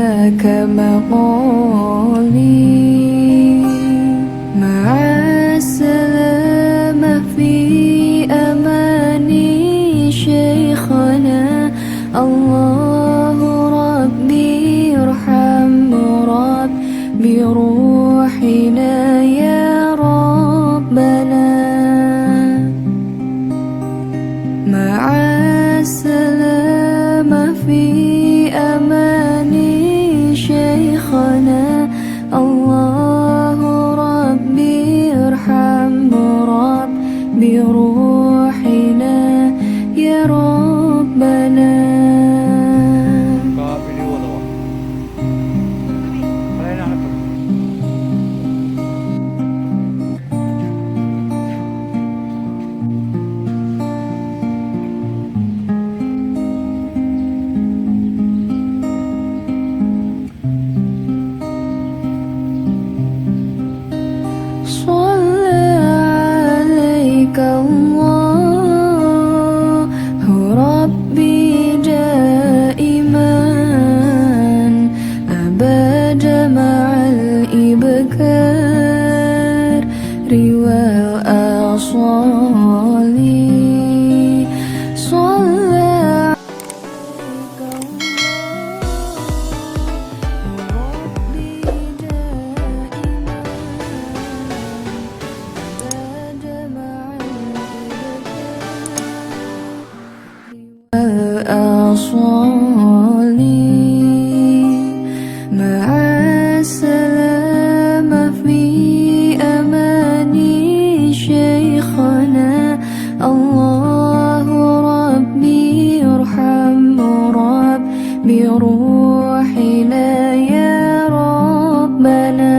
لك مقالي. مع السلامة في أماني شيخنا، الله ربي ارحم رب بروحنا يا ربنا. مع السلامة في أماني شيخنا، الله ربي ارحم رب بروحنا يا ربنا. صلى عليك الله ربي دائما أبد مع الإبكار والأصال. صلى عليك الله ربي دائما الأصال. مع السلامة في أماني شيخنا، الله ربي ارحم رب بروحنا يا ربنا.